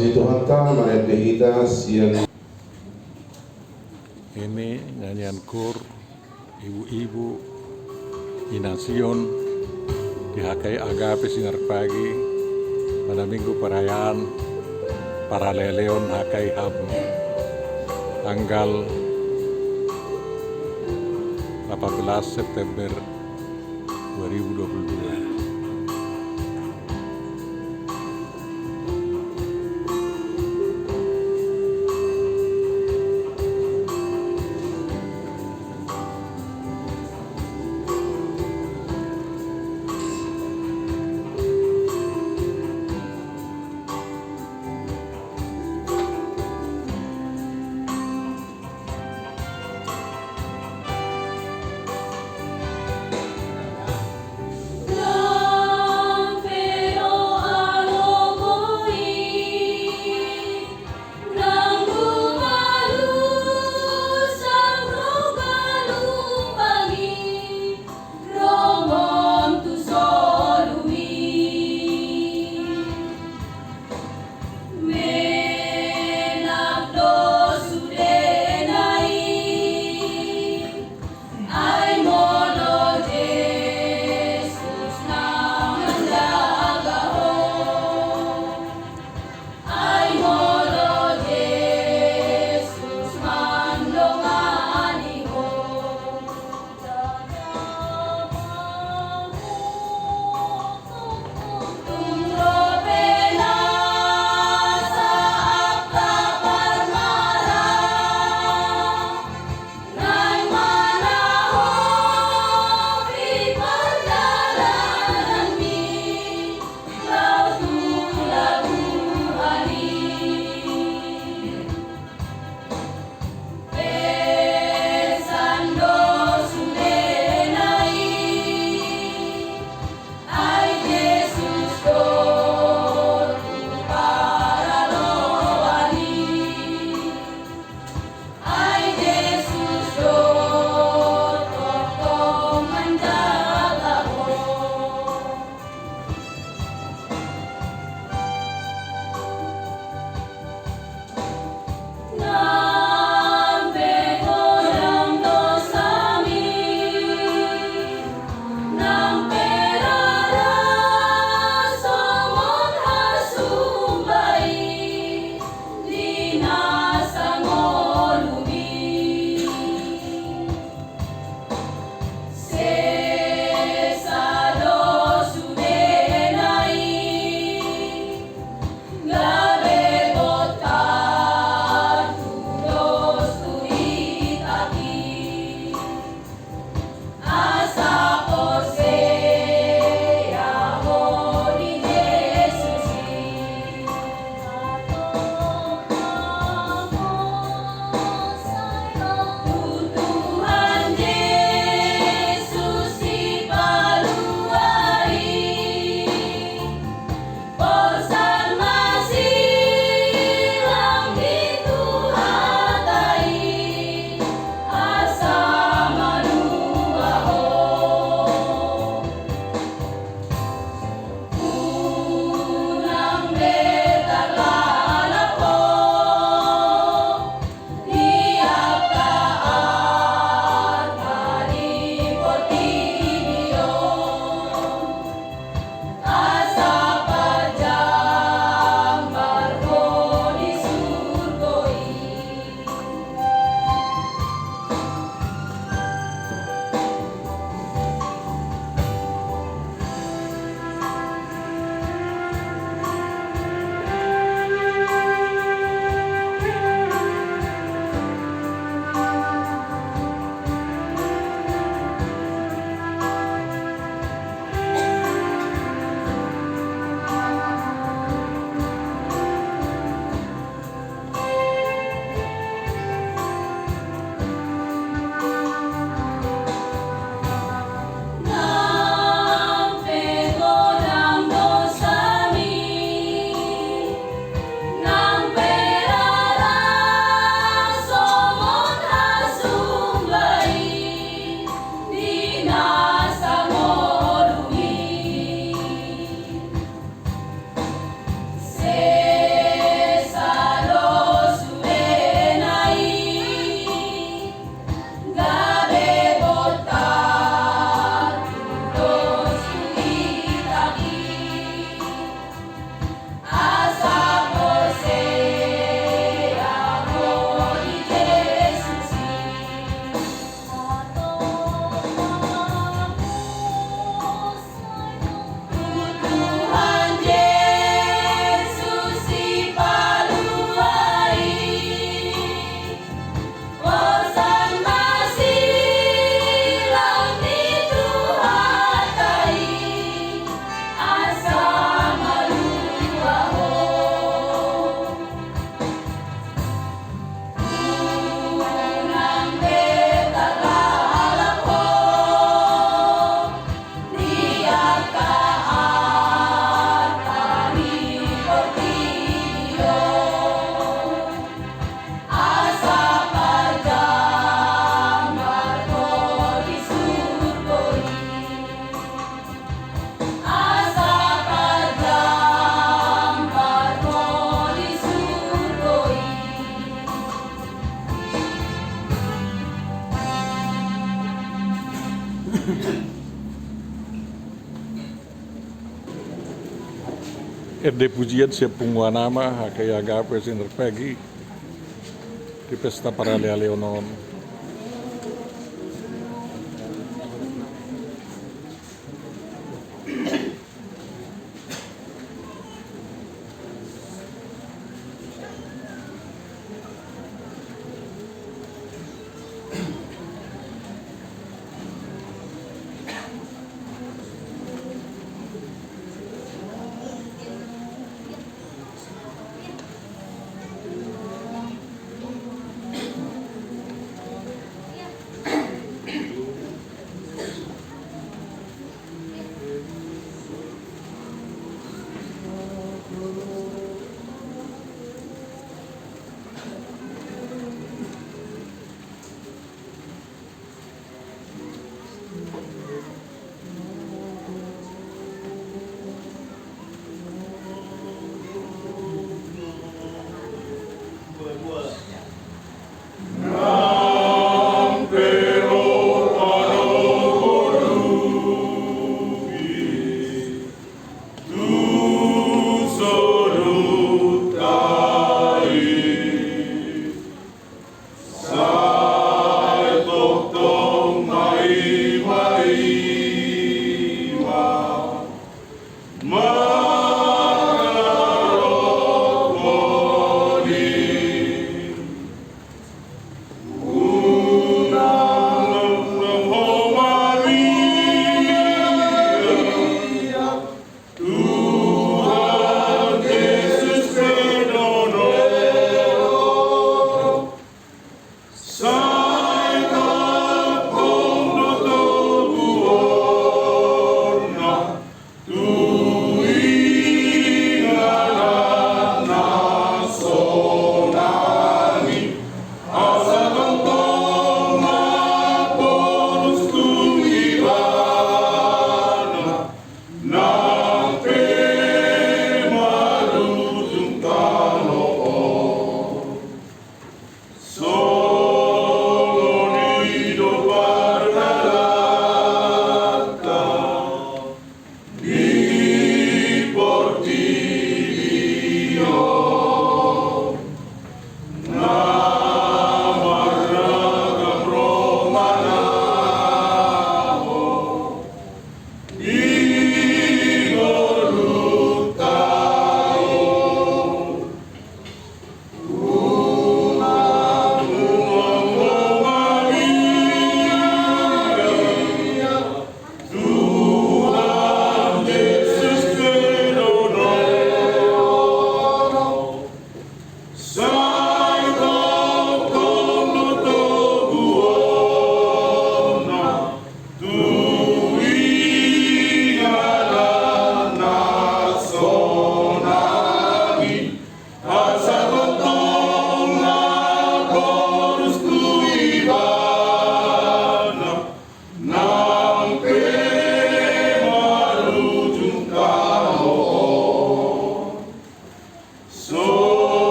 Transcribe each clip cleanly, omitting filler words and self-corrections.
Puji Tuhan, marilah kita siang. Ini nyanyian kur ibu-ibu Inasion dihakai Agape Sinar Pagi pada minggu perayaan Paraleleon Hakai Hab tanggal 18 September 2022. Love Erde pujian siap pungwa nama hakai agape sinerpagi di pesta para leonon.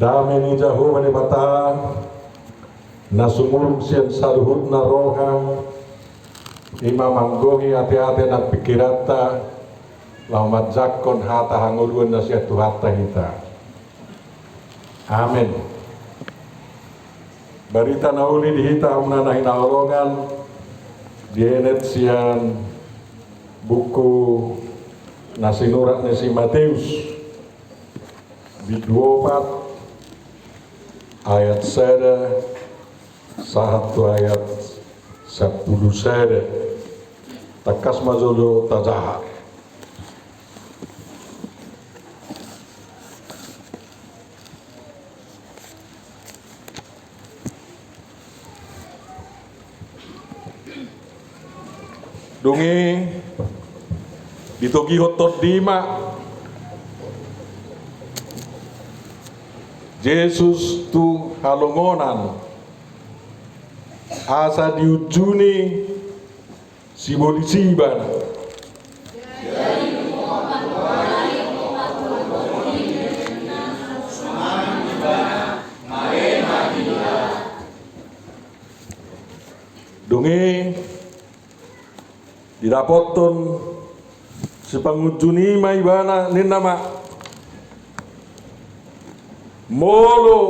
Damai ni Jahova ni bata na sumulong siyan sa luhod na roha Ima manggohi hati-hati dan pikirata laumat zakon hata hanguluan nasihat hata hita. Amin. Barita nauli dihita menanahi naolongan dienet sian buku nasi nurat nasi Matius di 24 ayat sada satu ayat 10 sada takas mazolo tajaha. Dungi ditogi hotot dima Yesus tu halongonan asa diujuni si polisi bana dungi didapoton si pangujuni maibana ninama molo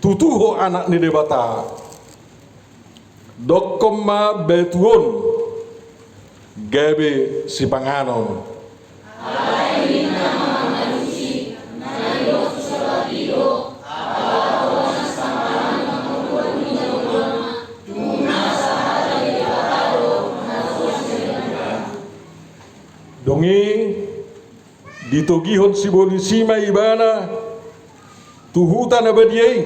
tutuho anak ni debata dokoma betuon gabe si panganon dongi ditogihon si polisi maibana tuhutan abadiai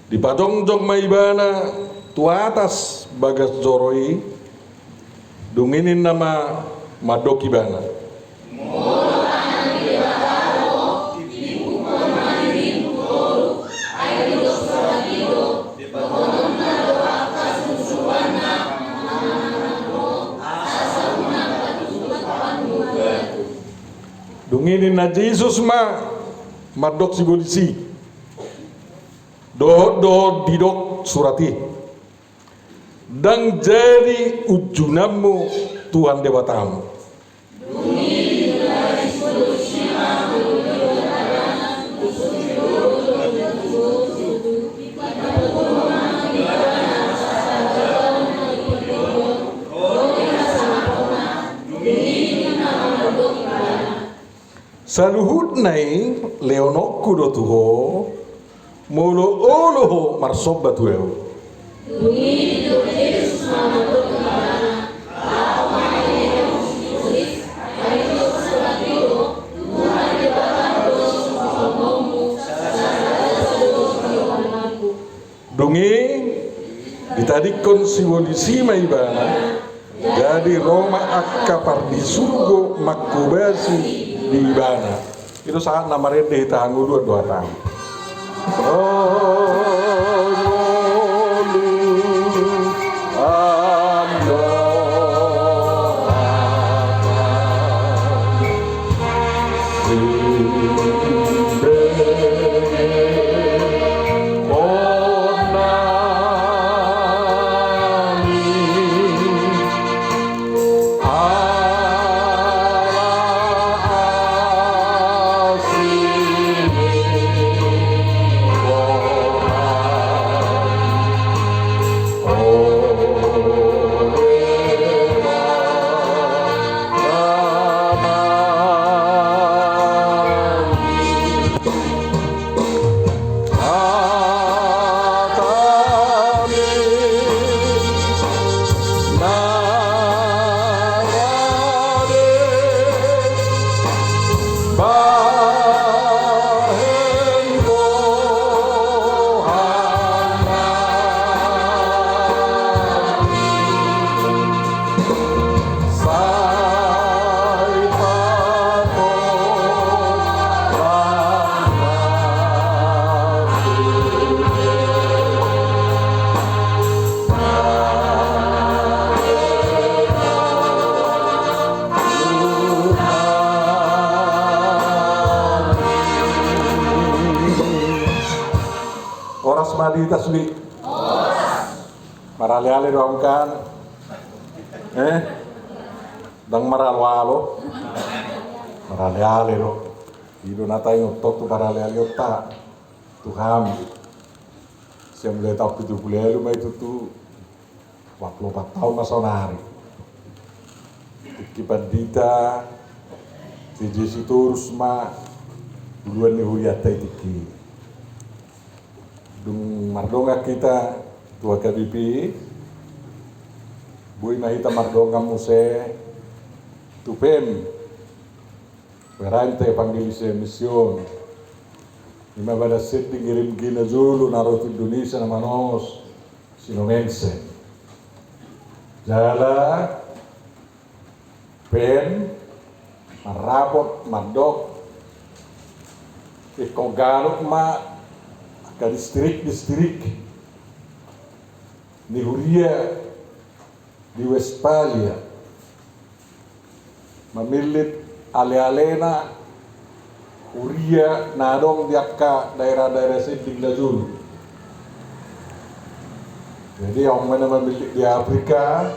di padongjong maibana tu atas bagas joroi dunginin nama madoki bana dunginin na Jesus madok si polisi do didok surati dan jadi ujunamu Tuhan debatamu saluhut nai leonokku do tuho molo oloho marsoba tueo dungi ditadikon si polisi maibana jadi Roma akapar di surgo makubasi di Ibana itu saat nama rede tangguh dua tahun. Oras madi tasbih. marale-ale doang kan, dang maralo-alo, marale-ale do, ido natai ngotot tu marale-ale otak, Tuhan, siang mulai tahun 70 mai itu tu 44 tahun masa nari, kibandita, di situ rusma, duluan ni huyata itu dung mardonga kita tua KBP bui mahita mardonga muse tupen perante panggilise mission lima bada setting ngirim gina Zulu narot Indonesia na manos sinomense jala pen marapot mardok ikogalok ma ke distrik di Huria di Westphalia memilit ale-alena Huria nadong diakka daerah-daerah seding dulu. Jadi orang mana memilik di Afrika,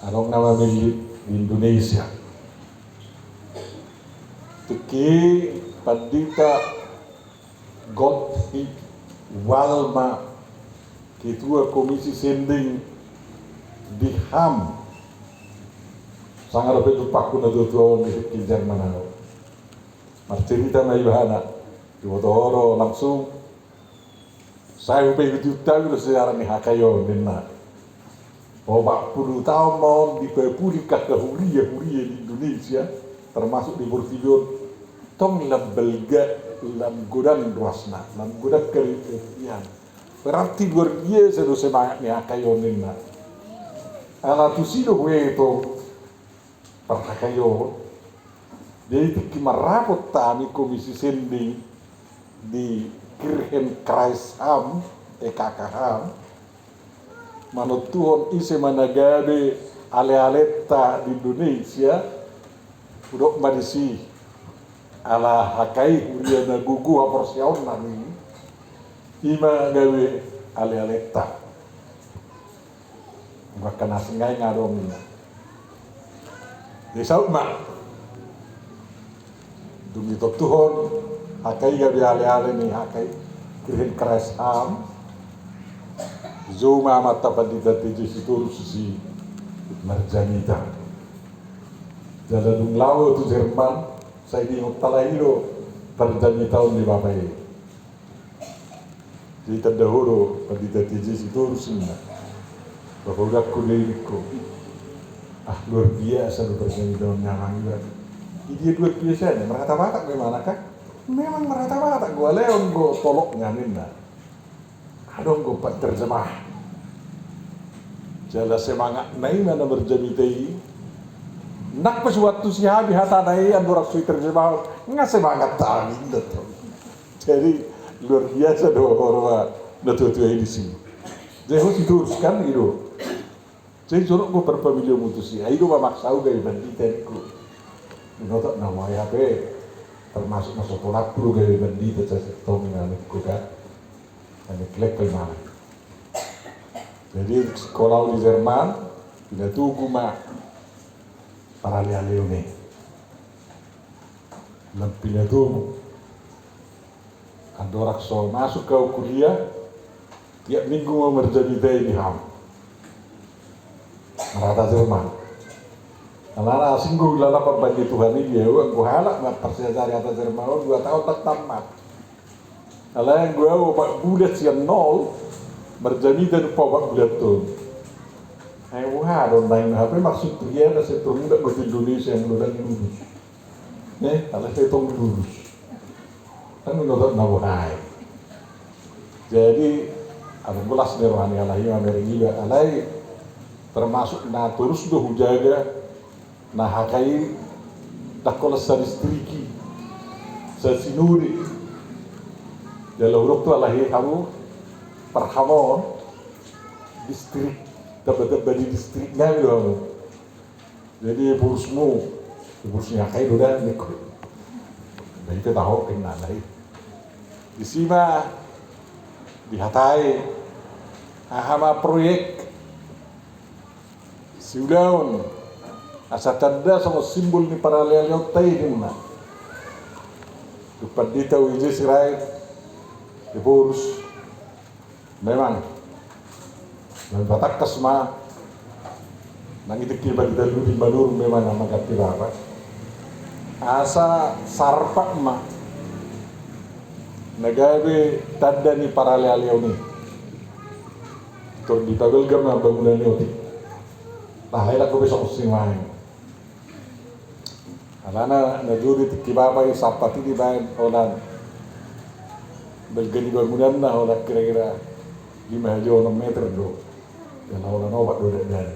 orang nama milik di Indonesia. Tuki pandita Gottlieb Walma ketua komisi sending di HAM sangat lebih tupak kuna tuan di Jerman marcerita na ibahana di Wotoro langsung saya upaya itu tahu sejarah ni hakayo denna 40 tahun mau dipublikkan ke Huria di Indonesia termasuk di Bortillon tong labelga lam godang ruasna, lam godang keritian. Berarti luar biasa do semangat ni akayon nina. Ala tu sido weto perhakayon. Jadi kimarapot tani komisi sending di Kirchen Kreis Ham, EKKHAM. Manutuhon ise managabe ale-aleta di Indonesia. Udok madisi. Ala hakai Huria na gugu aporsiaon nami ima gawe ale-aleta maka nasingai ngadong di sauma dumi tuhon hakai gawe ale-ale ni hakai Kirchen Kreis Ham zuma mata pandita teji situr susi marjanita jalan lawo tu Jerman saya di Talahiro terjadi tahun di Bapak ini. Jadi terdahulu pada TJ itu rusnya. Bapak udah kuliahku. Luar biasa lu terjadi tahun nyaman juga. Ini luar biasa nih. Merata-rata gimana kak? Memang merata-rata. Gua leon gua tolok nyamin dah. Adong gua pak terjemah. Jala semangat naik mana berjamitai. Nak pesuatu sihabi hatanai andorak sui terjemah nggak semangat tangin betul. Jadi luar biasa doa orang betul-betul ini sih. Jadi harus diteruskan itu. Jadi jorok gua berpemilih mutusi. Itu maksau gaya banditenku. Menotok nama HP termasuk masuk tolak perlu gaya bandit cacing tominganku kan. Ini klek kemana. Jadi sekolah di Jerman tidak tunggu mak. Para leone lampinya tu andorak so masuk ke kuliah tiap minggu mau menjadi di HAM merata Jerman anak asing gue bilang apa bagi Tuhan ini ya gue halak nggak persediaan atas Jerman 2 tahun tak tamat kalau yang gue pak bulat siang nol berjadi dan pak bulat tuh wah, dong lain HP maksud dia ada sektor muda buat Indonesia yang udah lurus. Kalau sektor lurus, kan menurut nabuhai. Jadi, ada belas rohani Allahi Amerika Allahi termasuk na terus doh jaga na hakai takola saristriki sasinuri. Dalam waktu Allahi kamu perhamon distrik dapat di distriknya gitu. Jadi burusnya kayak udah nikut. Dan itu tahu kena lagi. Di sini dihatai ahama proyek siudaon asa tanda sama simbol ni para lealio tay dimna dupadita wije sirai diborus memang batakas ma nangitik ba dalu di balur memang nama kapirara asa sarpa ma nagabe tanda ni para lealio ni tur di tagalgam na bangunan ni oti lahayla ko besok simahin alana najuri tikibaba yung sapati di bayan olan belgani bangunan na olah kira-kira 5 meter do dan olah obat do dan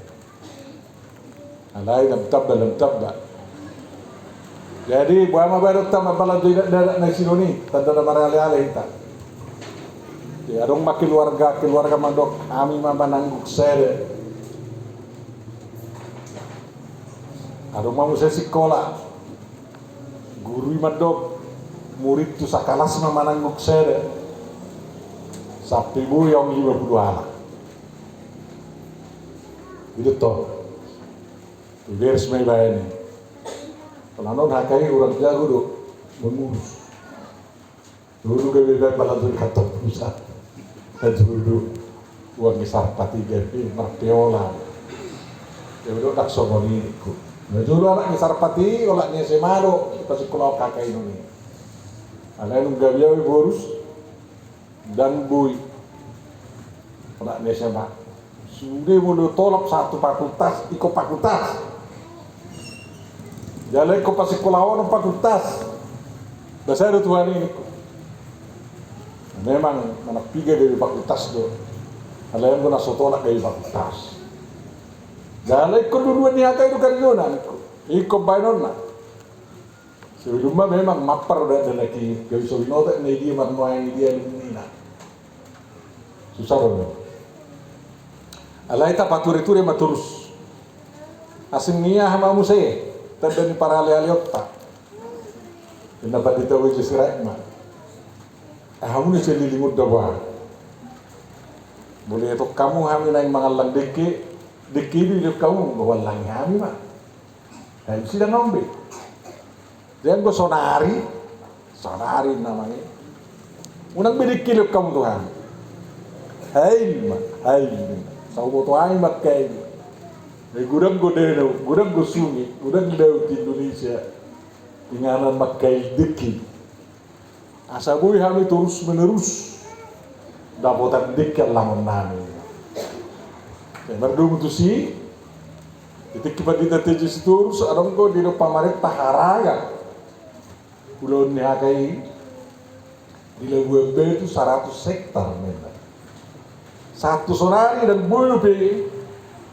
alay lamtab da jadi buama baru tam mabalan do dadak na sinoni tanda na marali-ali hita di adong keluarga mandok kami mamanangguk sere adong mamu saya sekolah guru mandok murid tu sakalas mamanangguk sere Sabtu yang 50 anak itu toh beres may bayani kalau hakai orang jago do mengurus dulu kebeda pala tu kata pusat dulu uang besar pati gapi marteola ya udah tak somoni ku dulu anak besar pati olaknya semado pasti kalau kakak ini alain gabiawi borus dan bui olaknya sema sudah mulu tolak satu fakultas iko fakultas jalan iko pasti kulawan fakultas bahasa itu Tuhan ini memang mana piga dari fakultas do alayan ko na sotolak dari fakultas jalay ko duluan niya kayo kariyonan iko baynon na sebelum memang mapar udah ada lagi gawin so binota na hindi marnoy hindi nina susah ron alay ta paturi-turi maturus asing niya hamamu saya tanda ni para lealiot ta dapat ditawi jesirai ma hamu ni lilingud dawa boleh itu kamu hami naik mangalang deki di kamu bawalang hami mah dan sida ngombe dan go sonari namanya unang bidiki kamu Tuhan hai sau boto ai makai gudang go sungi gudang daud di Indonesia tinggalan makai deki asabui kami terus menerus dapotan dekat lamun nami. Merdum tu si, itu kibat kita terus terus adong ko di pamarentah haraga. Pulau Niagai di Lebuembe itu 100 hektar memang. Satu sonari dan bulu pe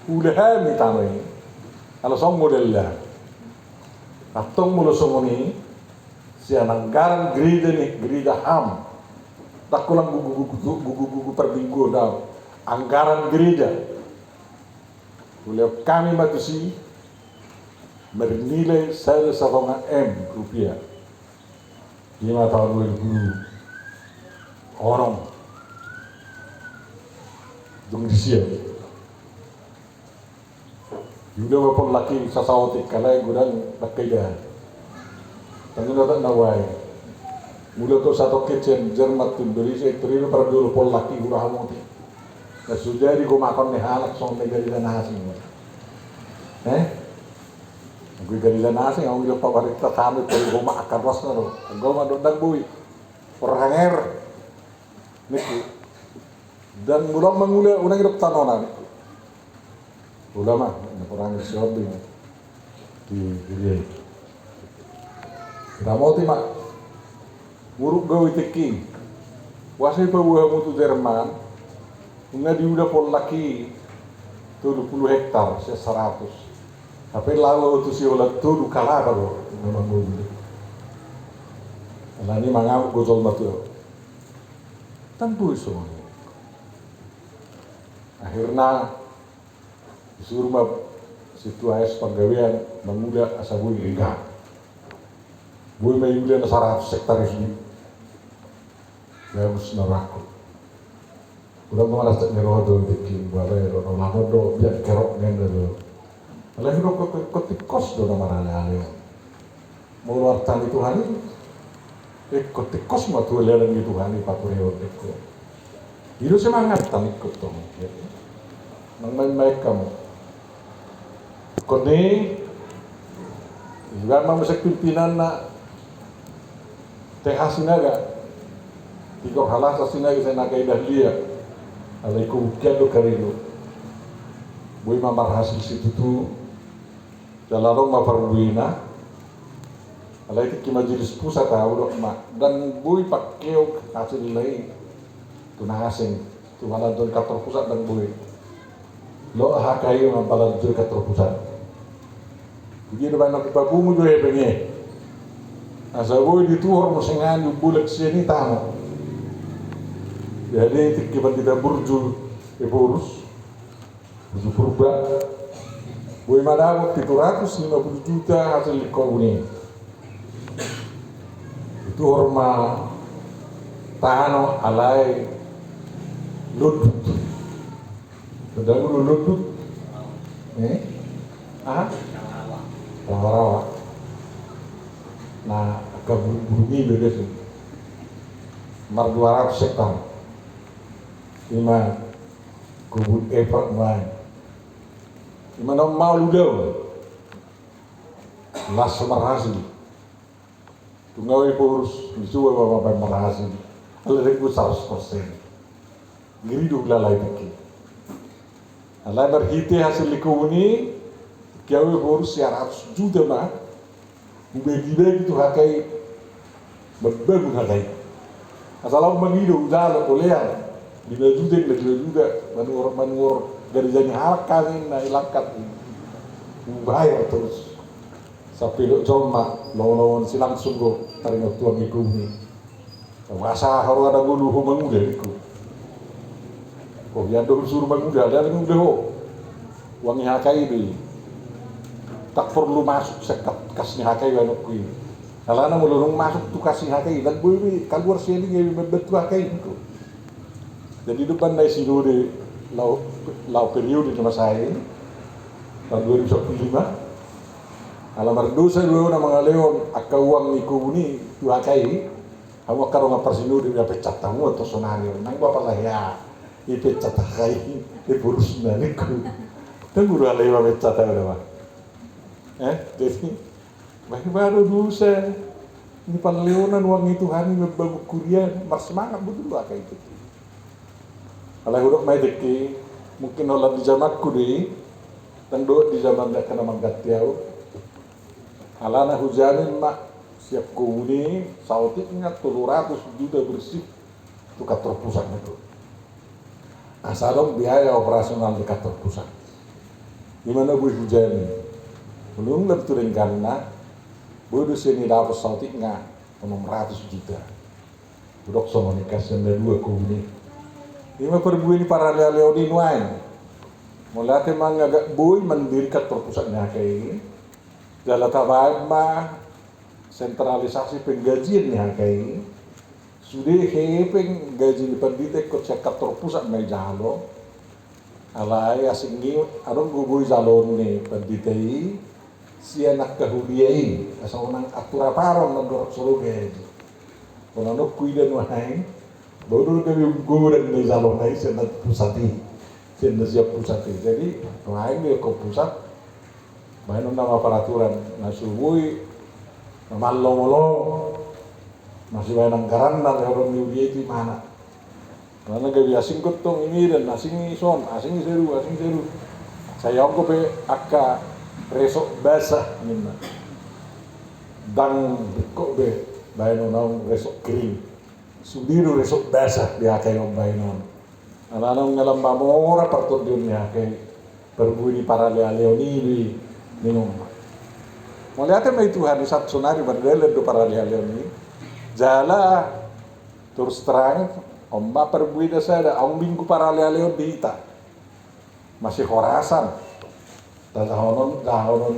udah kami tamai. Kalau song model lah, atong mulu songoni siya nanggaran gerida ham tak kulang gugu per minggu daw anggaran gereja oleh kami matusi bernilai 1,5 M rupiah 5 tahun 2000 orang dung disiap yuda wapun laki sasawati kalai gudang bakaidah tanggung tak nawai mula tu satu kitchen Jerman Indonesia itu ini pada dulu pol laki urah moti nah sudah di makan nih halak song negara dan nasi gue garisan nasi ngau bilang pawarik tak kami pergi rumah akar was naro gue mah dodang bui oranger niku dan mula mengula unang hidup tanonan ulama orang shopping di Ramoti mak buruk gawe teki wasai pa buah mutu Jerman unga di udah pol laki 20 hektar 100 tapi lalu tu si olat tu kalah baru memang gue lah ni mangam gozol batu tanpa semua akhirnya disuruh mah situ AS penggawean menguda asabui enggak gue main dia 100 hektar ini, ya harus naraku. udah malas tak ngerodo bikin balai do nama do biar kerok nenda do. Lagi do kotikos do nama nane. Mau luar tali Tuhan itu, kotikos mah tuh lihat gitu Tuhan itu patureo deko. Hidup semangat tan ikut dong. Nang main kamu. Kone, juga mau masuk pimpinan nak teh sinaga. Tiga halas sinaga saya nak kaidah dia. Alaikum kian do karilu. Boy mamar hasil situ tu jalarong maparbuina. Alaikum ki majelis pusat tahu dok mak dan boy pakeo hasil lain tuna asing tu malah don kantor pusat dan boy lo hakai mampalan tu kantor pusat. Begini banyak babumu do pengen. Asa boy dituhor musengan bulak sini tahu. Jadi tikiban tidak burju eborus burju purba boy madawat 750 juta hasil kau ini itu horma tano alai lutut pedang lutut rawa nah agak buru-buru beda sih mar 200 hektar lima kubur efek main lima nom mau ludau las marhasil tunggawi purus disuwa bapak marhasil alai ku 100% giri do lalai dikit alai berhiti hasil likuni kiawe purus 100 juta mah bagi-bagi tu hakai bebagu hakai asalau mengido udalo olean 5 juta manur dari jadi harga ini na ilangkat bayar terus sampai lo cuma lawan silang sungguh tarik tuang iku ni wasa haru ada gulu manguda iku kok ya do suruh manguda ada nguda ho wangi hakai ini tak perlu masuk sekat kasih hakai wano kui kalau nak mulung masuk tu kasih hakai dan boleh keluar sini ngai betul hakai itu. Jadi depan dari sini di lau periode di masa ini tahun 2015 alamar dosa dua orang mengaleon akau uang iku ni dua kai kamu karo ngapar sini di pecat tamu atau sonario nang bapak saya i pecat kai i burus naniku tunggu alai bapak pecat ada pak jadi baru dosa ini panleonan uang itu hani membawa kurian mar semangat betul lah kayak itu. Kalau huruf mai deki mungkin olah di zamanku di tendo di zaman dak kana manggatiau alana hujanin mak siap kuni sautiknya 300 juta bersih itu kantor pusat itu asalong biaya operasional di kantor pusat gimana gue hujanin belum lebih turun karena bodoh sini dapat sautiknya 600 juta budok komunikasi dan dua kuni lima perbuih para leo di nuain mulai temang agak boy mendirikan terpusatnya kayak ini dalam tabaik mah sentralisasi penggajian nih kayak ini sudah hepeng gaji pendidik kot sekat terpusat mai jalo alai asing ni adon guboy jalon nih pendidik si anak kahuriai asal nang atura paron nang solo gaji kalau nak kuidan wahai baru kami goreng di salon naik senat pusati, senat siap pusati. Jadi lain dia ke pusat, main nama peraturan, nasubui, nama lo, masih main anggaran dan orang India itu mana? Karena gak asing ketong ini dan asing son, asing seru. Saya anggo pe akka resok basah mina, dang kok be, main orang resok kering. Sudiru resok basah dia kayak ombainon. Anak-anak ngalam bamora pertut dunia kayak berbunyi para leoni di minum. Melihatnya itu hari Sabtu sonari berdele do para leoni. Jala terus terang omba perbunyi desa ada ombingku para leoni di ita. Masih Khorasan. Dahonon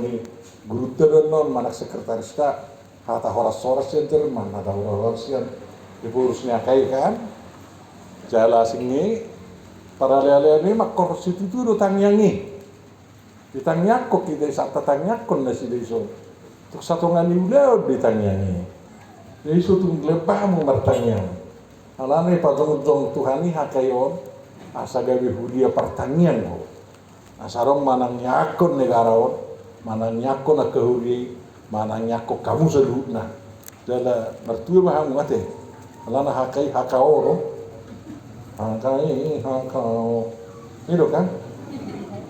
ni guru ternon manak sekretaris ka kata horas center mana ada horas yang diurusnya kayak kan jala sini para lele ini makor situ itu do tangyangi. Ditangnyako kita sa tatanyakon na si deso. Tuk satu ngani udah ditangyangi. Jadi sutung lepah mo martanyang. Alane patungtong Tuhani hakayon asa gawe hudia pertanyaan ko. Asarong manang nyakon negaraon, manang nyakon na kahuri, manang nyako kamu seduna. Dala mertua maham ngate. Alana hakai hakaoro. Hakai hakao. Itu kan?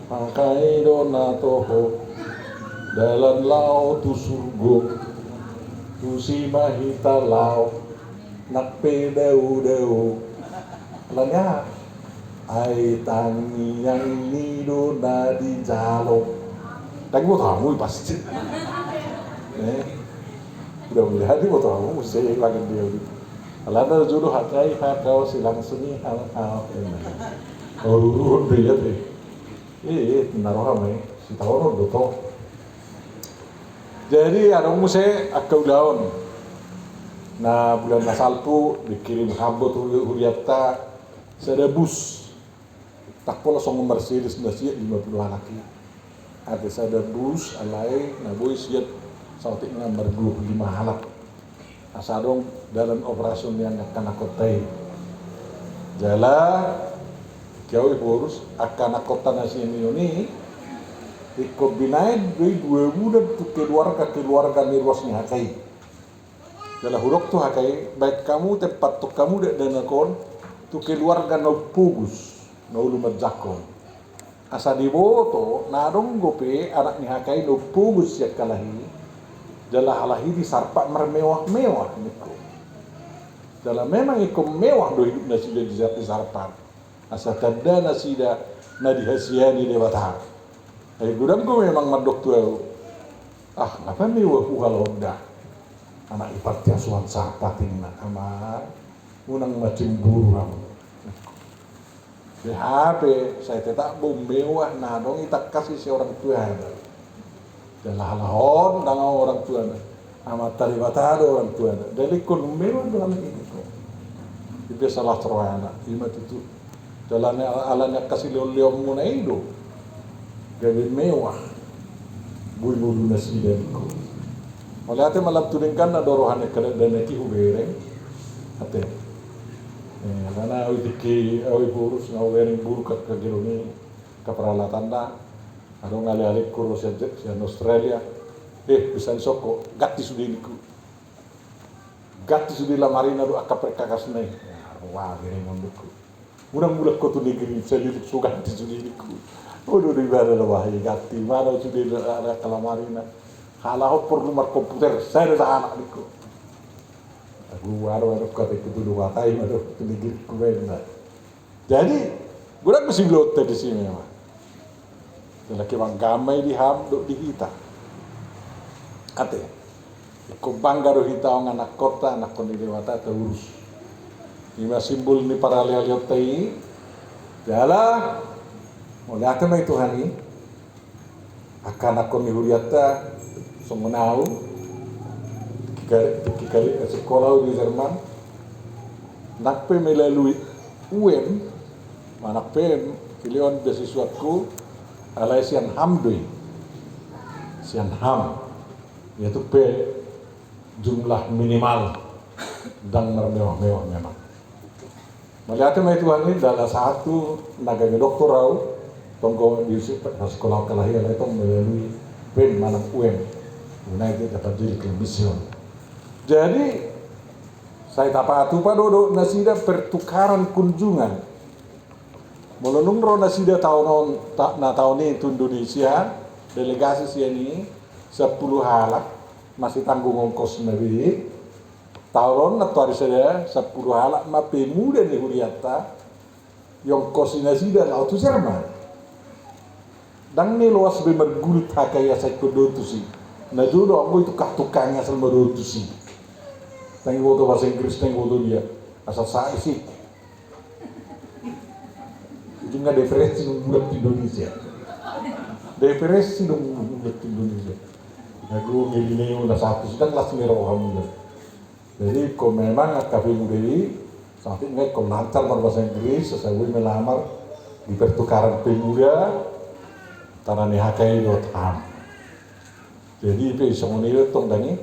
Hakai do na toho. Dalam laut tu surgo. Tu si mahita laut. Nakpe dau. Alanya. Ai tangi yang nido na di jalo. Tadi mau tahu pasti. Mudah-mudahan dia mau tahu mesti lagi dia. Alana jodoh hakai hakau silang suni hal. Oh, dia deh. Naroh kami si tahu doto. Jadi ada muse akau daun. Nah bulan Nasalpu dikirim hambot huriata sedebus. Tak pola song Mercedes nasiat 50 laki. Ada sada bus alai na boy siat sautik ngambar 25 halak. Asadong dalam operasi yang akan akotai. Jala kau urus akan akota nasi ini ikut binain dari 2 bulan tu keluarga nirwasnya hakai. Jala huruf tu hakai baik kamu tempat tu kamu dek denakon tu keluarga no pugus. Naulu majakon. Asa diboto narong gope anak ni hakai no pugus siak kalahi. Jala halahi di sarpak mermewah-mewah niko. Jala memang ikom mewah do hidup nasi di sarpak. Asa tada nasi da na dihasiani dewata. Gudang ko memang madok tu. Apa mewah uhalonda. Anak ipatnya suan sarpatin na ama unang macam burang. Di HP saya tetap mewah nah dong itak kasih si orang tua dan halahon dengan orang tua amat taribata ada orang tua dari kun mewah dalam ini itu salah terwana imat itu jalannya alanya kasih leom muna itu gawe mewah bulu nasi dan ko oleh ate malam tudingkan na dorohane kada dan ki ubereng ate karena awi burus ngawering buru ke geruni ke peralatan dah ada ngali-alik kurus yang Australia bisa disoko gati sudi la marina do akka perkakas nai wah gini ngondukku mudah-mudah kau tu negeri saya lirik so gati sudi diku udah di bara la wah gati mana sudi ada kalamarina halah perlu mar komputer saya ada anak diku aku waru kata itu dulu watai ada negeri kuwena. Jadi gue mesti belot di sini mah. Laki bang gamai di ham dok di hita. Ate. Ko bangga do hita ang anak kota anak kondi dewata terurus. Lima simbol ni para lihat tai. Jala mulai ate mai Tuhan ni. Akan aku ni huriata semenau. Kikali sekolah di Jerman nakpe melalui manakpe kilion beasiswaku alai sian ham yaitu P jumlah minimal dan mewah-mewah memang melihat itu ini adalah satu naga doktorau tonggo di sekolah kelahiran itu melalui P manang United dapat jadi kemission. Jadi saya tapatu padodo nasida pertukaran kunjungan. Melonung ro nasida tahun ini itu Indonesia delegasi sini 10 halak masih tanggung ongkos nabi. Tahun atau hari saya 10 halak ma pemuda ni huriata yang kos nasida laut Jerman. Dang ni luas be mergulut hakaya saya kudotu si. Na jodoh aku itu kahtukangnya selama dotu si. Tengok tu bahasa Inggris tengok tu dia asal saya sih itu nggak depresi buat Indonesia aku ngini udah satu sedang kelas merah kamu jadi kau memang kafe muda sampai nggak kau lancar bahasa Inggris sesuai melamar di pertukaran pemuda tanah hakai ham. Jadi itu semuanya tong dani.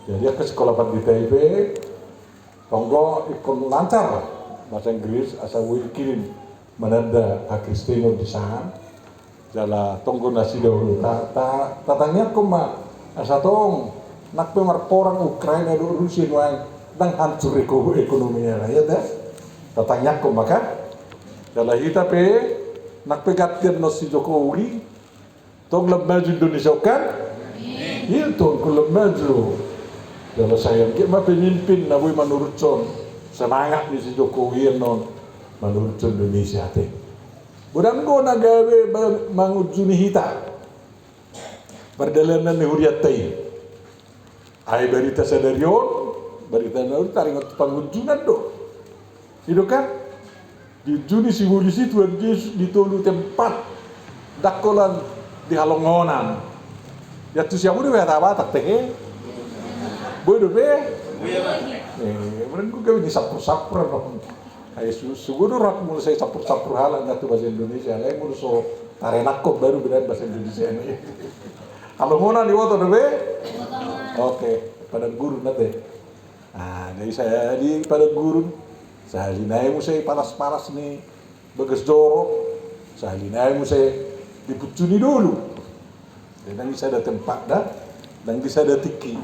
Jadi aku sekolah di TIP, tonggo ikut lancar bahasa Inggris asal kirim menanda hak Kristino di sana. Jala tonggo nasi dahulu. Tatanya aku mah asal tong nak pemarporang Ukraina dan Rusia yang dan hancur ekonominya ya dah. Tatanya aku maka jala kita nak pegatian nasi Jokowi tong lebih Indonesia kan? Iya tong lebih maju. Kalau saya mah pemimpin nabi menurut John semangat di si Jokowi non menurut John Indonesia teh. Budang go nagawe mangujuni hita. Perdalanan ni huriat teh. Ai berita sadarion, berita naur taringot pangujunan do. Itu kan di Juni si polisi Tuhan Yesus ditolu tempat dakolan di halongonan. Ya tu siapa dia batak teh. Bodoh be. Mereka ni sapur dong. Ay sugudo rak mulu saya sapur halan ngatu bahasa Indonesia. Ay mulu so tarenak kok baru benar bahasa Indonesia ini. Halongonan di woto be. Oke, pada guru nate. Nah, jadi saya di pada guru. Saya linai musai panas nih. Bagas jorok. Saya linai musai dipucuni dulu. Dan bisa ada tempat dah, dan bisa ada tiki.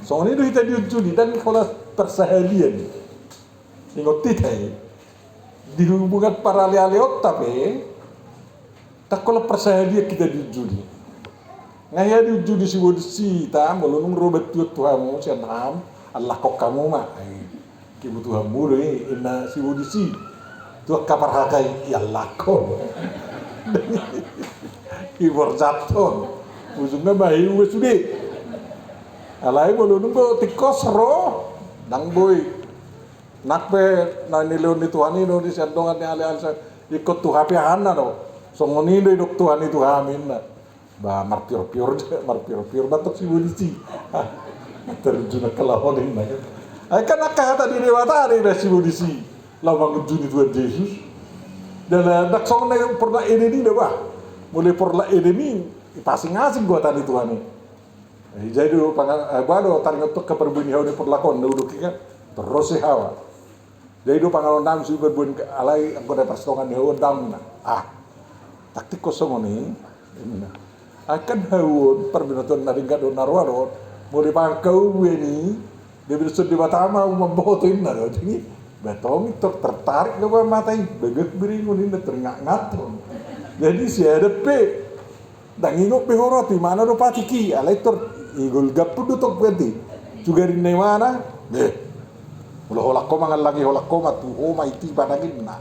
Soalnya itu kita diuji dan kalau persahalian, ingat tidak? Dihubungkan para lealeot tapi, tak kalau persahalian kita diuji. Ngaya diuji di si ta, melunung robet Tuhanmu sianam, Allah kok kamu mah, kebutuhanmu deh, inna si wudisi, tuh kapar hakai, ya Allah kok. Ibor jatuh, ujungnya bayu sudah. Alai bolu nunggu tikos ro, dang boy. Nakpe nani leon itu hani no di sendongan ni ale ikut tu hapi hana no. Songoni do idok Tuhan itu hamin na. Ba marpior batok si polisi. Terjun ke lawan ini. Ay kan nakahata di dewata ada si polisi. Lawang juni Tuhan Yesus. Dan nak song na pernah ini dah bah. Mulai perla ini pasing-asing gua tadi Tuhan ini. Jadi dulu bado taringot ke perbuniau ni perlakon dulu kan terus hawa. Jadi dulu pangalon dam si berbun alai angko da pastongan ni hawa dam na. Taktik kosong ni. Akan hawa perbinaton naringkat do narwaro mulai pangkau ni dia bersud di Batama membotoin na do. Jadi betong itu tertarik ke matai begek beringun ini teringat-ngaton. Jadi si ada pe dangingok pe horoti mana do patiki alai tor igol gappu do tok penti juga di mana ulah holak ko mangal lagi holak ko matu o mai ti padagin na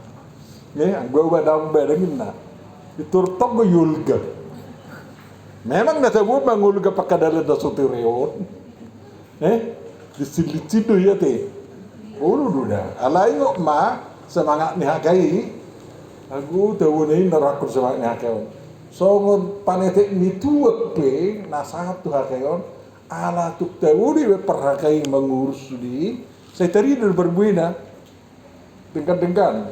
ang gua badam badagin na itur tok go yulga memang na tabu mangulga pakadala da sotereon di silicido ya te ulu duda alai ngok ma semangat ni hakai aku tahu ni narakur semangat ni hakai songon panetek ni tuak pe na satu hakayon ala tuk tahu ni perhakai mengurus di saya tadi dah berbuina dengkan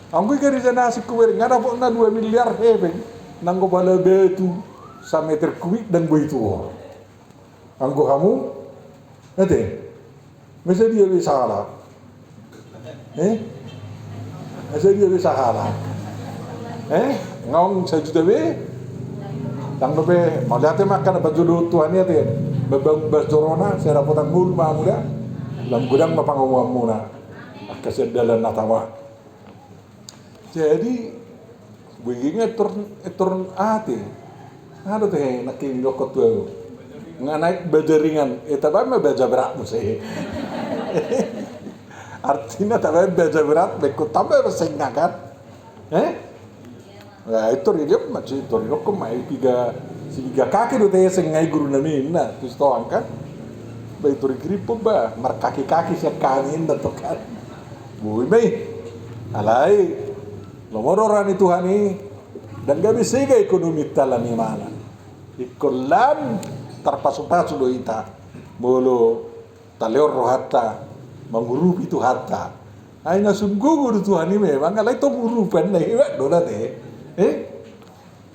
angku kari sana si kuwer ngada pun na 2 miliar hebeng nanggo bala betu sa meter kubik dan begitu angku kamu nanti masa dia bisa salah masa dia bisa salah ngong sejuta be tang be maliate makan baju Tuhan ya te bebang bastorona saya dapat mul muda lam gudang mapangomam muna kesedalan natawa jadi begini turun ate ada teh naking lokot tuh nggak naik baja ringan tapi mah baja berat sih artinya tapi baja berat bekut tambah bersengat kan nah itu dia macam itu dia kok mai tiga kaki do teh sengai guru nami na terus to angkat baik tu gripo ba mar kaki saya kanin da tokan bui mai alai lomororan itu hani dan gak bisa ga ekonomi talani mana ikolan terpasu-pasu do ita bolo taleor rohata mengurup itu hatta Ay nasungguh guru Tuhan ini memang kalau itu urupan dah hebat dola deh.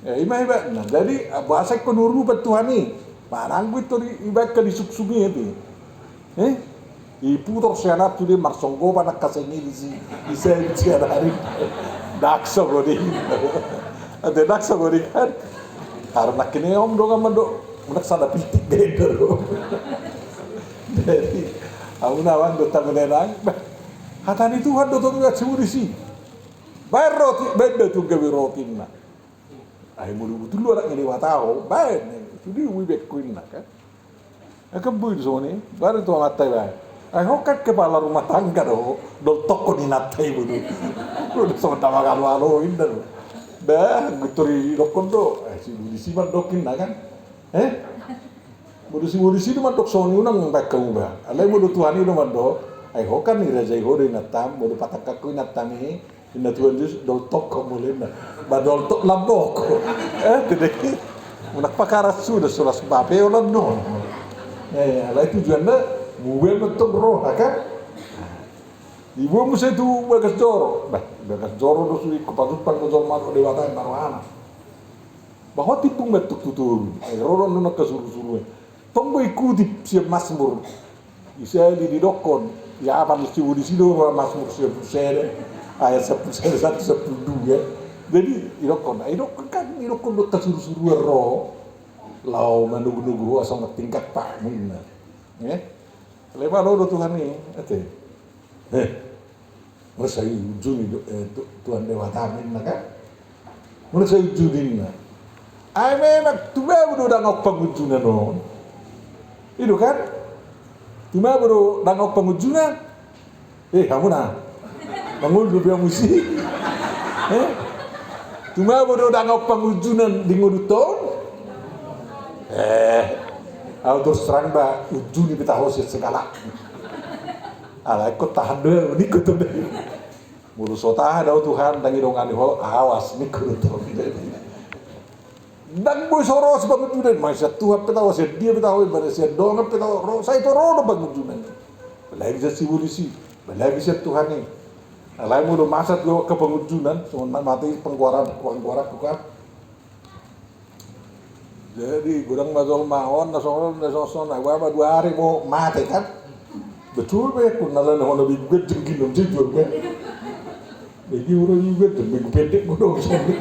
Ima hebat. Nah, jadi bahasa konurupan Tuhan ini. Marang itu ibarat ke disuksungi itu. Iputor sianat tu dia marsonggo panak kasengi di siapa hari. Daksa gori. Ada daksa gori kan. Karena kini om doang mendo menak sada pitik beda. Jadi, aku nawan dota menenang. Hatani Tuhan dota nggak sih. Bayar roti beda tuh gawe roti nak. Ay mulu betul orang ini watau, bayar nih. Itu dia wibek kuin nak kan. Akan buat sone, baru tuh ngatai bayar. Ay hokat kepala rumah tangga doh, dol toko ni natai bulu. Udah sama tawa kalau indah. Bah, guturi dokon do, si budisi mah dokin nak kan. Budisi itu mah dok sone unang mbak kamu bah. Alai mudu Tuhan itu mah do. Ay hokan ni raja ihore natam, mudu patakaku natam ni. Ina Tuhan Yesus dol toko mulai na. Badol tok labok. Tidak. Unak pakarat sudah sulas bape orang non. Alai tujuan dah, buat betul roh, kan? Ibu mesti tu bagas joro, bagas joro tu suri kepatutan kejol malu dewata marwana. Bahwa tipung betul tutul, roron nuna kesuru-suru. Tunggu ikuti siap masmur, isa di dokon, ya apa mesti di sini masmur siap sere, ayat 10:1-10:2. Jadi irokon kan irokon do kesuru-suru roh, lau menunggu-nunggu asal tingkat pak mungkin, lepas lo Tuhan ni, merasa ujung Tuhan Dewata minna kan, merasa ujung minna. Ay memang tu baru dah ngok pengujunan non, itu kan, tu baru dah ngok pengujunan, kamu nak, bangun dua musik, tu baru dah ngok pengujunan di nguruton, auto serang ba ujung ni kita harus segala. Alai ko tahan deh, ni ko tu deh. Mulu sotah ada Tuhan tangi dongan ho awas ni ko tu. Dan boy soros bangun junan, masih Tuhan petawa se dia petawa pada se dongan petawa ro saya to ro bangun junan. Lagi sa sibulisi, lagi sa Tuhan ni. Alai mulu masat go ke pengujunan, cuma mati pengkuaran bukan. Jadi gudang mazol mahon nasoson agama 2 hari mau mati kan. Betul be kun nalan hono bibet jengkin jujur kan. Jadi orang bibet minggu pendek gudang sendiri.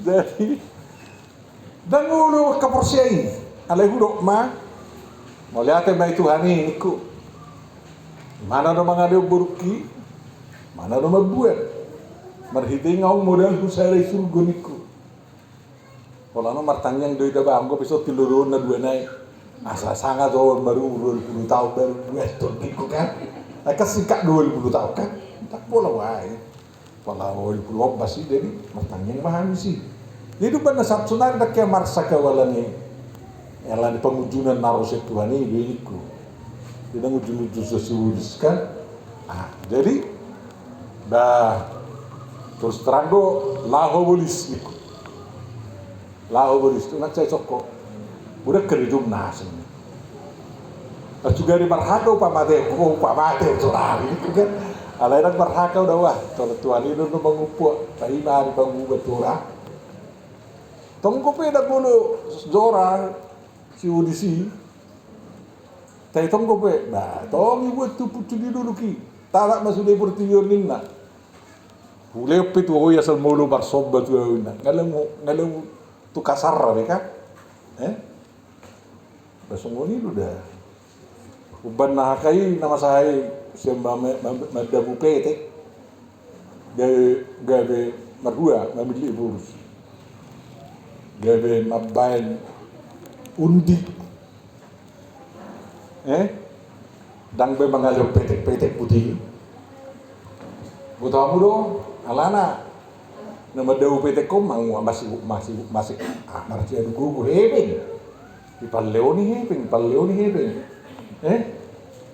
Jadi dan ulu kaporsiai alai hudok ma mau lihat mai Tuhan ini ku. Mana ada mangade buruki, mana ada mabuat. Marhiti ngau modal kusai surga niku. Kalau no martanyang doi da bang, gue besok tilurun na dua naik, asa sangat jauh baru 20 tahun baru dua tahun niku kan, kasih kak 20 tahun kan, tak boleh wae, kalau 20 masih jadi martanyang mahal sih. Jadi benar saat sunar dak ya marsa kawalani, elah di pengujunan naros Tuhan ini niku, tidak ujung-ujung sesuatu kan, jadi dah terus terang do laho bolis niku. Lau beris tu nak saya cokok, udah kerjum nasi. Juga di marhaka pak mate curang itu kan. Alai nak marhaka udah wah, kalau Tuhan itu tu mengupuk, tapi mari bangu betura. Tunggu peda dulu zora si udisi. Tapi tunggu pe, nah tong ibu tu putu di dulu ki, tak masuk di pertiwi ninna. Boleh pe tu hoy asal mulu barsobat tu ninna, ngalemu tu kasar kan, Basungoni udah, uban nahakai nama saya mada bupete, gawe mardua mamili burus, gawe mabain undi, dang be mangalir petek putih, butamu dong, alana. Nama dawu PT komang masih marci adu gugu hebing di Palleoni hebing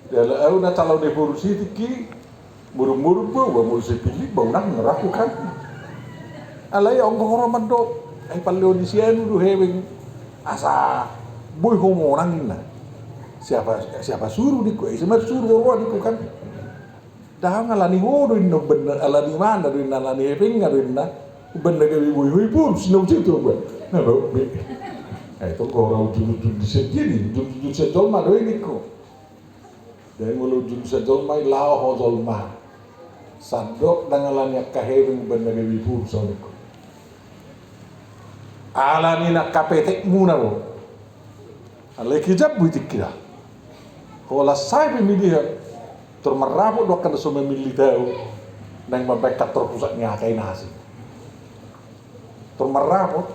dala au na kalau de burusi tiki muru-muru bau murusi pilih bau nang ngeraku kan alai ong horoman do ai Palleoni sianu du hebing asa boy homo nangin na siapa suruh diku sebenarnya suruh orang diku kan dah ngalani hodo inno bener alani mana do nalani heping ngarinna bener gawe hui pun sino situ gue nah lo itu korau jujur di sini jujur sejol mah do ini ko dan mulo jujur sejol mah lao hojol mah sandok dangalani kahewing bener gawe pun soniko alani nak kapetek muna lo alai kijab butik kira kalau saya pemilihan termerapu dokan so memilih tahu nang mabekat terpusatnya kain nasi termerapu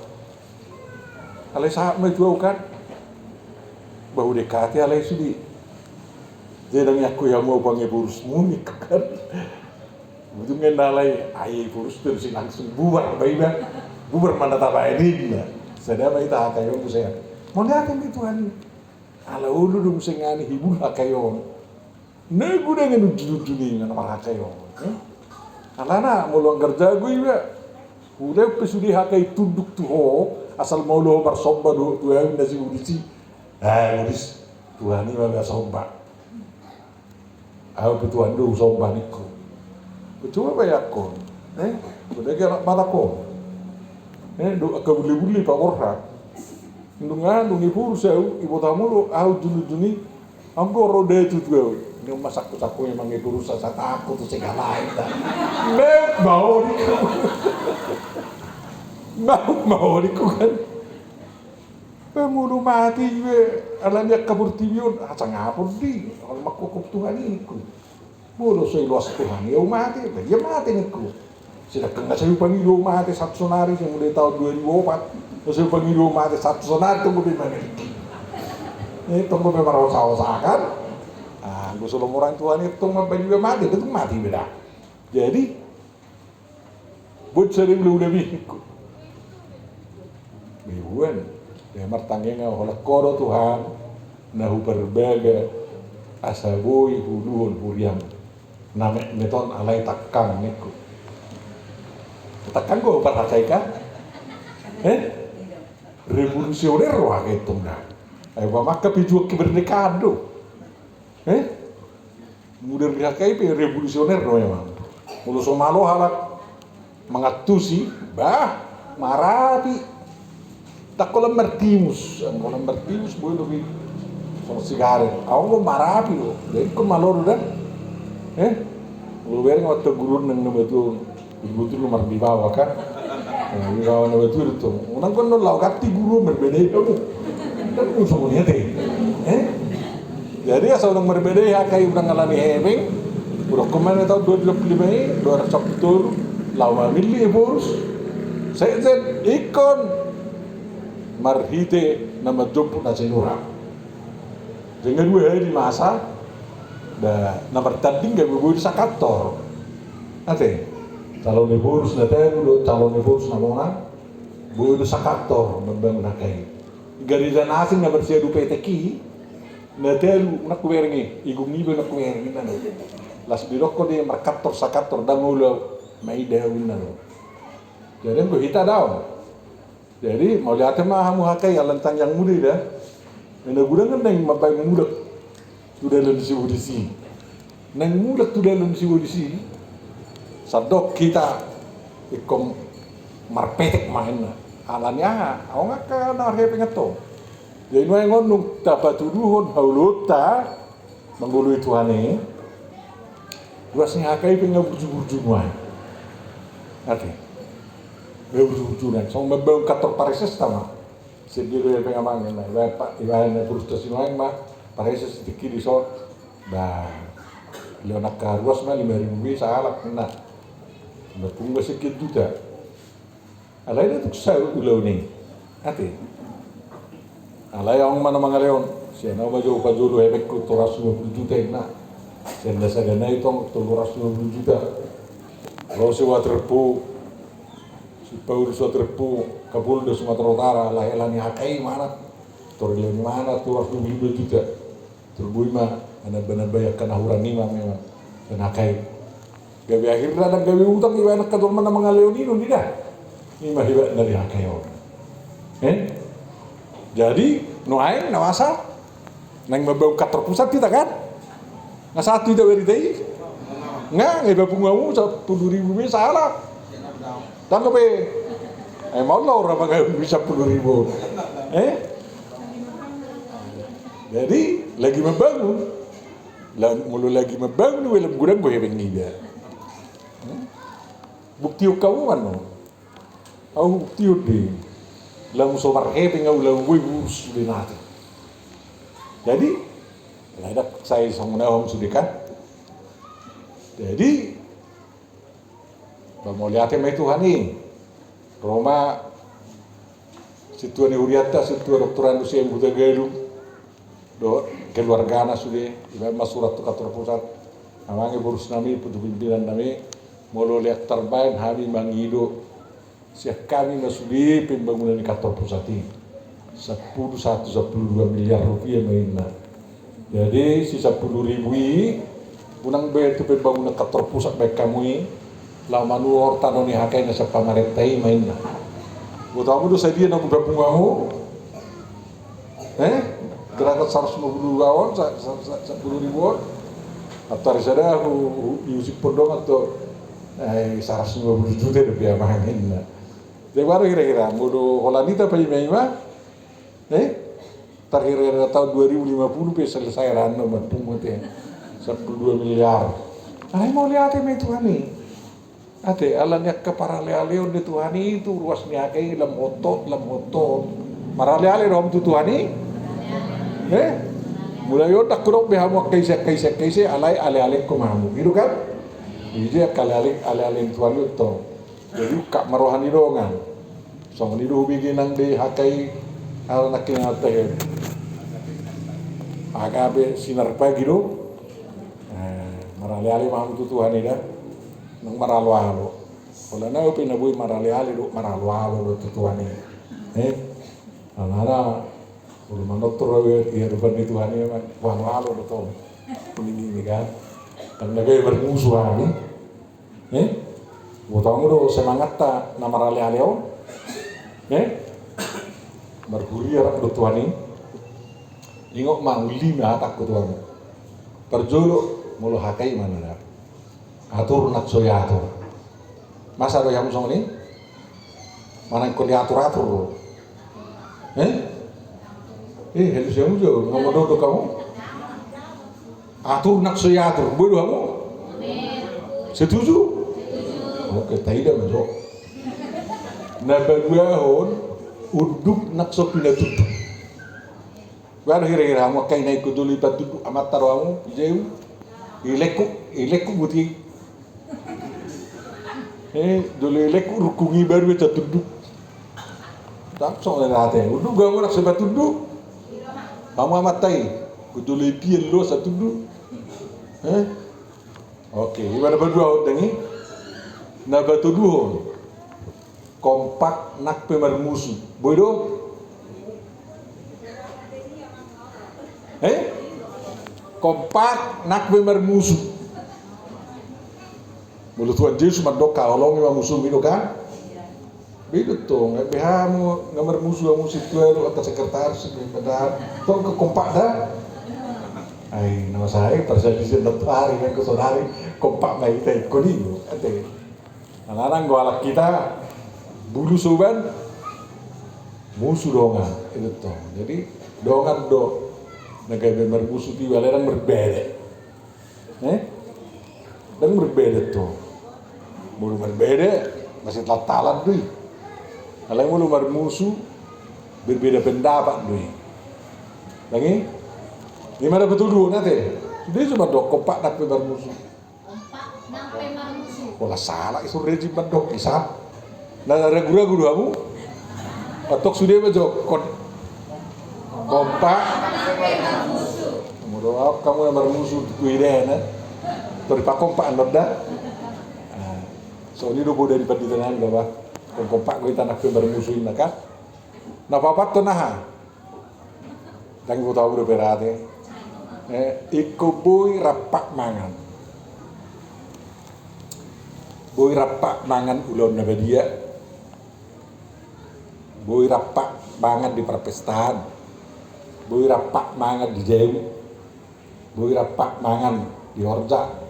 alai saat menjual kan bahu dekati alai sudi jadi aku yang mau panggil burus munik kan betul ngendalai ayah burus terus langsung bubar baiknya bubar mana tabai ini sedang baik tak kayak aku saya mau lihat ini Tuhan ala ulu dong sengani hibur kayak nego dengan lucu-lucu nih dengan kayo. Alana mulung kerja gue juga. Udah pesudi hakai tunduk tuh asal mau lo bersomba do tuh yang nasi udisi. Udis Tuhan ini mah somba. Aku Tuhan do somba niku. Coba bayar kon. Udah kira mata kon. Do akabuli-buli pak orang. Ndungan dungi purusau ibu tamu lo aku dulu-dulu aku roda itu tuh. Ini masak-masak memang ibu rusak saya takut tuh saya lain dah. Mau niku kan. Pemulu mati juga. Alanya kabur tibion. Asa ngapur di. Kalau makukuk Tuhan niku. Bolo saya luas Tuhan. Ya mati. Dia mati niku. Sedangkan saya panggil mati satu sonari yang mulai tahun 2004. Saya panggil mati satu sonari tunggu bagaimana. Ini tunggu memang rasa-rasa kan. Gue selalu orang Tuhan itu juga mati, itu mati beda. Jadi, buat sering lu lebih ikut. Bibuan, dia mertangga oleh koro Tuhan, nahu berbagai asabui huluhun huriam, nama meton alai takang niku. Takang gue perhatikan kan? Revolusioner wah gitu nah. Ayo maka pijuak kemerdekaan do. Mudah dihakai revolusioner memang. Mulu somalo halak mengatusi bah marapi tak kolam bertimus boleh lebih sama sigaret awak lo marapi lo jadi kau malor udah lu beri waktu guru neng betul betul nomor di bawah kan di bawah betul itu orang kan lo laukati guru berbeda itu kan semuanya deh jadi asal orang berbeda ya kayak udah ngalami heming udah kemarin tahun 2025 betul lawa milih bos saya ikon marhite nama jemput nasi nurah dengan dua hari di masa dah nomor tanding gak gue bisa kantor ate calon bos nanti udah calon bos namanya gue bisa kantor membangun kayak garizan asing nggak bersih du PTK nanti lu nak kuweringi igung ibu nak kuweringi nano las biroko dia merkator sakator dan mulo mai daun nano jadi gue hita daun jadi mau lihat mah kamu hakai lantang yang muda dah nana gudang kan neng mabai muda sudah lalu si budisi neng muda sudah lalu si budisi sadok kita ikom marpetek main alanya awak kan arhe pengeto jadi nung ngonung dapat tuduhon hauluta menggului Tuhane dua sengakai pengen berjujur muai oke berjujuran sama membau kantor parises sama sendiri yang pengen mangen lah pak ibaran frustasi main mah parises sedikit di so bah leonak karuas mah 5.000 bisa alak kena berpunggu sedikit juga alai itu saya ulau nih oke alay ang mana mga leon siya na ba jo pa jolo ebek ko toras 50 juta na siya na sa ganay itong toras 50 juta kalau si waterpo si Paulus waterpo Kapolda Sumatera Utara lahelan hakai mana toril mana toras 25 juta terbui mah ana benar banyak kanahuran ni mah memang dan hakai gabi akhirnya dan gabi utang iba anak kator mana mga leon ini dah ini mah hiba dari hakai jadi noaing nawasa nang mabau kantor pusat kita kan nggak satu tidak beri Nggak bungamu 10.000 salah. Tangkap mau lah orang pakai bisa 10.000. Jadi lagi membangun. Mulu lagi membangun dalam gudang gue yang dia. Bukti kau mana? Aku bukti deh. Lalu sobar ngau lalu gue urus binatang. Jadi, ada saya sanggup om sudah kan. Jadi, mau lihat yang Tuhan ini, Roma, situ ni uriata, situ doktoran usia yang buta gelu, keluarga sudah, ibarat surat tu kantor pusat, namanya burus nami, pimpinan nami, mau lihat terbaik hari mangido, siap kami masudi pembangunan di kantor pusat ini, 12 miliar rupiah mainnya. Jadi si 10.000 ini, punang itu pembangunan kantor pusat baik kamu ini, lama nuor tanah ni hakai nasa pamaretai mainnya. Buat apa tu saya dia nak buka bungamu? Gerakan 150 kawan, 10.000 won. Atau ada aku musik pondok atau 150 juta rupiah mahamin. Jadi baru kira-kira, mudo Holandita pakai mah, terakhir tahun 2050 pe selesai rano berpungut 12 miliar. Saya mau lihat itu nih. Ate alannya ke paralel di Tuhan itu ruasnya kayak lem otot. Marale-ale dong tu Tuhan ini. Mulai otak kurang behamu kaise alai ale kumamu. Gitu kan? Jadi ale Tuhan itu. Jadi kak marohani dongan. Song ni do biginang de hakai al nakin ate. Agabe sinar pagi do. Marale-ale mamu tu Tuhan ini dah. Nang maralo-alo. Wala na upi na buhay marale-ale do maralo-alo do tutuan ni. Anara ulo manoktor ya rupan ni Tuhan ni maralo do to. Ini kan. Tang nagay bermusuhan ni. Butang do semangat ta na marale-ale o. Berhuri arak do Tuhan ni. Ingok mang lima atak ko Tuhan. Perjolo mulo hakai mana na. Atur nak soya atur. Masa do yang song ni? Mana ko diatur-atur. Helus yang jo ngomong do kamu. Atur nak soya atur. Bodoh kamu? Setuju? Oke, tidak menjawab. Nabaduahon uduk nak sopina tutu. Baru kira-kira kamu kain naik kudu lipat tutu amat taruamu jauh. Ileku buti. Dole leku rukungi baru itu tunduk. Tak soal hati. Uduk gak nak sebab tunduk. Kamu amat tay. Dole pian lo satu tunduk. Oke, gimana berdua dengi? Nah batu dua. Kompak nak pemar musuh. Bodoh. Kompak nak pemar musuh. Mulut Tuhan Yesus mandok kalau memang musuh itu kan? Begitu tuh, ngebehamu ngamar musuh kamu situ atau sekretaris padahal tuh ke kompak dah. Nama saya persediaan hari kan ke saudari kompak mai kita ikut itu, ate. Anak-anak gua alak kita bulu soban musuh dongan itu tuh. Jadi dongan do negara bermusuh di waleran berbeda, dan berbeda tuh. Mulu berbeda masih talan tuh. Kalau mulu bermusuh berbeda pendapat tuh. Lagi gimana betul dulu nanti? Dia cuma dok kompak nak bermusuh. Kompak nak bermusuh. Kalau salah itu rejim dok isap. Nah ragu-ragu kamu. Atau sudah bejok kompak. Mudah kamu yang bermusuh kuiden, teripak kompak anda. So ini dobo dari paditan anda kompak gue tanah bermusuhin nak. Nah papat tu nah. Dan gue tahu berberade. Iku boy rapak mangan. Boy rapak mangan ulon nabadia. Boy rapak mangan di perpestaan. Boy rapak mangan di Jawa. Boy rapak mangan di Horja.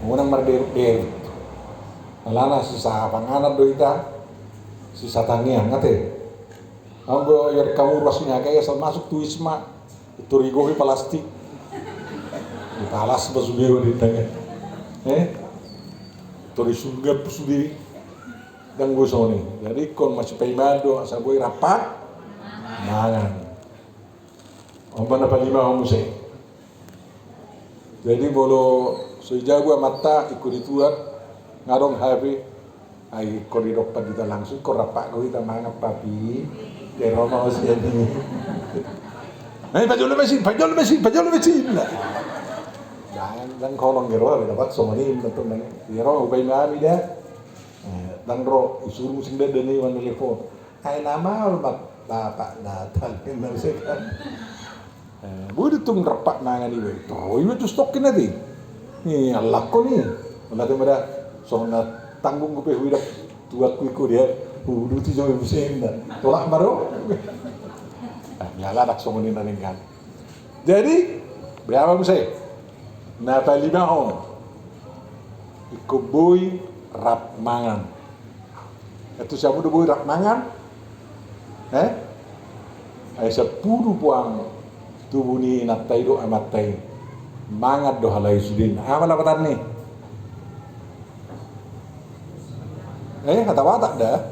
Unang marder alana sisa panganat do ita sisa tangian ngate ambo yer kamu rasnya kayak asal masuk tu isma itu rigo plastik di palas basudio di tengah tori sunggap sudi dan gue soni jadi kon masih paimado asal gue rapat mangan omba na palima omuse jadi bolo sojago mata ikut dituat ngarong habi ai koridor padita langsung ko rapak ko kita mangan papi de Roma Oceani pajol mesin lah dan kolong gero dapat somani tentu nang gero ubay mami dah dan ro isuru sing dede ni wan telepon ai nama bapak datang benar sekan bude tung rapak mangan ibu itu stokin nanti ni Allah ko ni wala mada sona tanggung ko pe huida tuat ko dia udu ti joy musim dan tolak baro nyala dak somoni naningkan jadi berapa musai na palimahon ikuboy rap mangan itu siapa do boy rap mangan ay sa puro puang tubuh ni natay do amatay mangat do halay sudin amal apa ni kata watak dah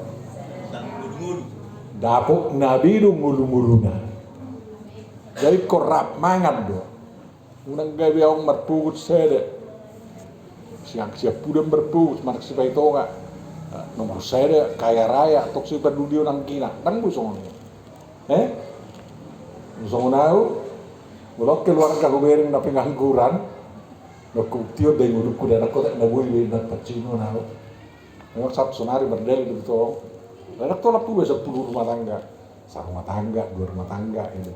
dapok nabi do mulu-muluna jadi korap mangat do unang gabi ang marpugut sede siap pudam berpugut manak si ito nga nomor sede kaya raya tok si padudio nang kina nang busong busong nao bulok keluarga gubering na pengangguran nakuktiyo day nguluk ko na ako na buwi na pacino nao ngayon sab sonari berdel dito lanak tolak po sa 10 rumah tangga sa rumah tangga 2 rumah tangga ini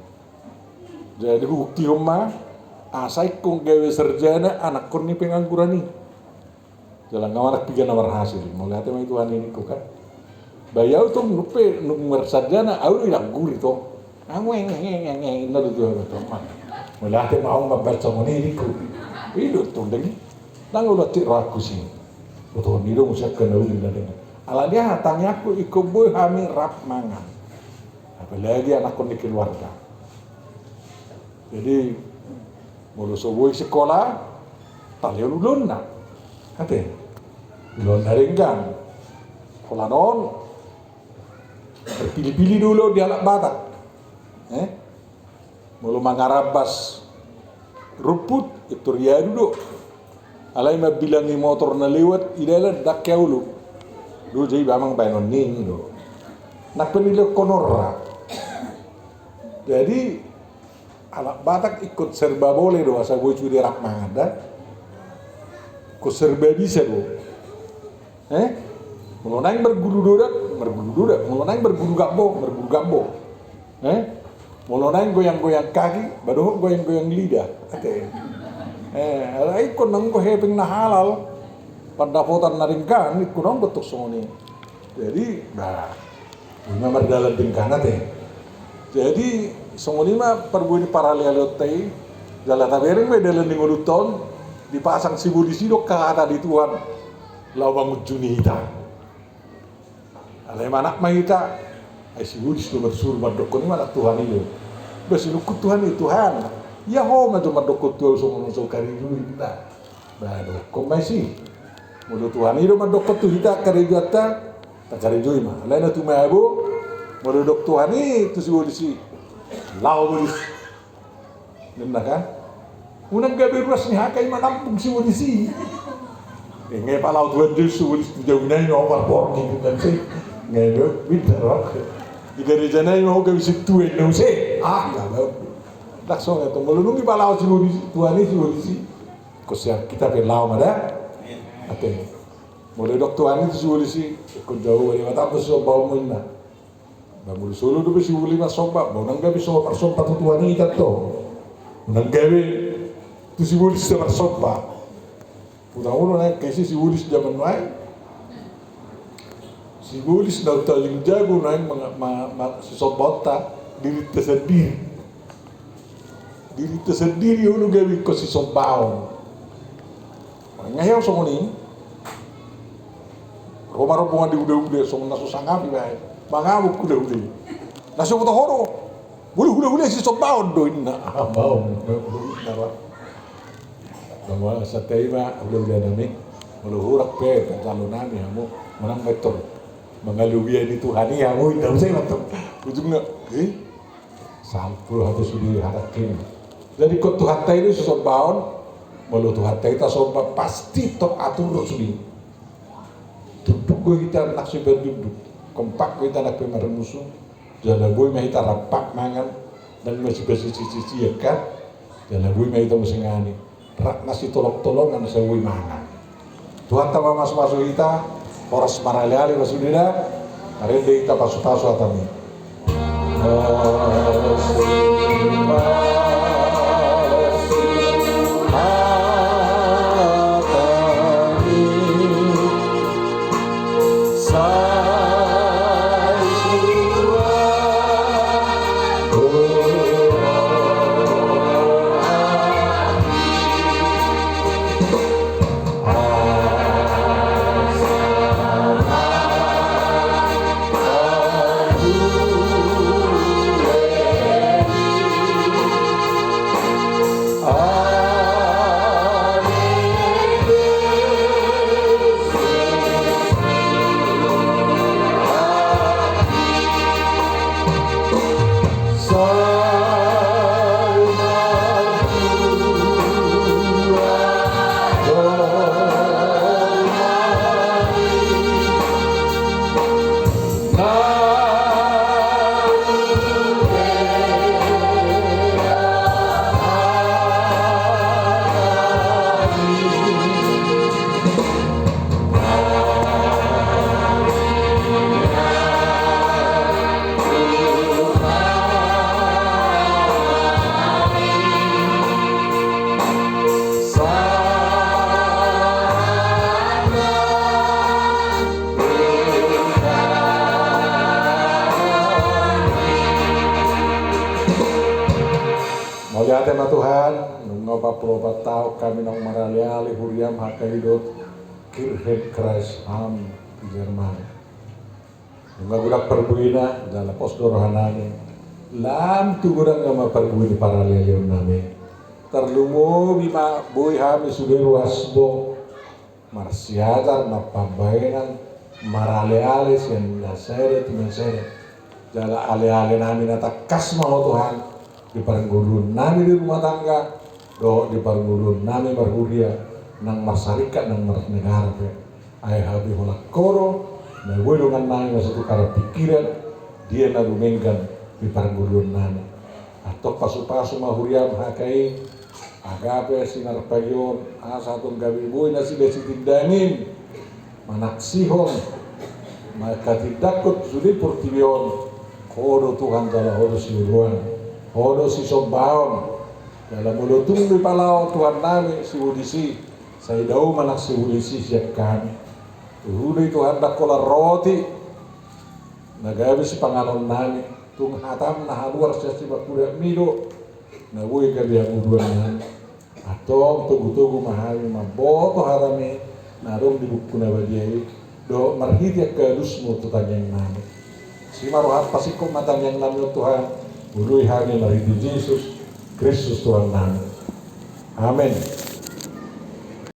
jadi bukti mah asai kong gawe sarjana anak kon ni pengangguran ni jalan ngawanak piga nomor hasil mau lihat emang Tuhan ini kok kan bayau tuh nupe nomor sarjana au ilang guri to angweng na do to man mau lihat mau mabar sa ini ko itu tuh dagi nang ulat ti raku sih betul ni do musyak kana ulin na ala dia hatangnya aku ikuboy hami rap mangan apalagi anak kon ni keluarga jadi mulu soboy sekolah talyo lulun na ate lulun naringgan kola non berpilih-pilih dulu di anak Batak mulu mangarabas ruput itu ria dulu alai mabilangi motor na lewat idala dakya ulu dulu jadi bamang bayanon ning do nak penilai konora jadi anak Batak ikut serba boleh do asal gue curi rak mangan dah ikut serba bisa do melonang berguru dodak melonang berguru gabbo melonang goyang-goyang kaki baru goyang-goyang lidah alai ikut nang ko heping na halal pendapotan naringkan ikut nang betuk songoni jadi bah memang berdalan tingkana jadi songoni mah perbuini paralel teh jalan tabering me dalan ning uluton dipasang sibu di sidok kata di Tuhan lawang ujuni hita alai manak mahita ai sibu di sidok bersur madokon mana Tuhan itu besilukut Tuhan itu Tuhan ya ho mah cuma dokot tuh songoni so kari dulu kita baru komisi mudo Tuhan itu mah dokot tuh hita kari jata tak kari jui mah lain tu mah abu mudo dok Tuhan itu sibu di si lau beris nenda kan unang gabi ruas ni hakai manampung si wadisi ngai palau tuan Yesus wadis jauh nai nomor por ni kan sih ngai do bitter rock igari janai mau gabi situ no se kalau tak so itu melunungi palau si wadisi tuan ni si wadisi ko siap kita pe lau mada ate mulai dok tuan ni si wadisi ko jauh dari mata so bau munna Bamul solo do besi uli masomba, mau nanggabi so persomba tuan ini tato, nanggabi tu si uli se persomba, udah naik kasi si uli zaman naik, si uli sudah taling jago naik si sobota diri tersendiri ulu gabi ko si sombao, Ngayaw sama ni. Roma rombongan di udah sama nasu sangapi bae. Mangabuk udah. Nasu buta horo. Udah si sobaon do inna. Baon. Bahwa sa tema udah nami. Meluhurak pe kalau nami kamu menang betul. Mengalubian itu hani kamu tidak usah betul. Ujungnya sampul atau sudah harakin. Jadi kau Tuhan ini susah baon, malu Tuhan kita sobat pasti tok atur sudah. Duduk kita nak sebar duduk, kompak kita nak pemar musuh. Jalan boy mah kita rapak mangan dan masih bersisi-sisi ya kan. Jalan boy mah kita mesti ngani. Rak nasi tolong-tolongan sewi mangan. Tuhan tambah masuk kita, poros maraliali rasulina, hari ini kita pasu-pasu atami. Muliakan na Tuhan, nungopa proba tao kami ng maraliali huriam hakaidot kirhen Christ am di Jerman. Nungagudak perbuina dalam pos dorohanani. Lam tugurang nga maperbuini paralialion namin. Terlumo bima boy hami sudah ruasbo marsiatar mapambayanan maraliali siyan nasere timansere. Jala ale-ale namin natakas mo Tuhan. Di paranggulun nami di rumah tangga, doh di paranggulun nami berhuria, nang masyarakat nang negara pe, ayah habi holak koro, na dengan nami masih tukar pikiran, dia na lumenggan di paranggulun nami, atau pasu-pasu mahuriam hakai, agape sinar payon, asatong gabi boy na sila sitindangin, manaksihon, maka tidakut sulit portibion, kodo Tuhan dalam hodo siluan. Hodo si Sombaon dalam mulutung di palau Tuhan nami si Udisi saya daw manak si Udisi siap kami tuhuli Tuhan dakola roti nagabi si panganon nami tung hatam na haluar siya si bakuda mido na buhay gabi ang uduan nami atong tugu-tugu mahali maboto harami narong di buku na badiyay do marhitya kadusmo tutanyang nami si maruhat pasiko matanyang nami Tuhan Ului hari Yesus Kristus Tuhan nami. Amin.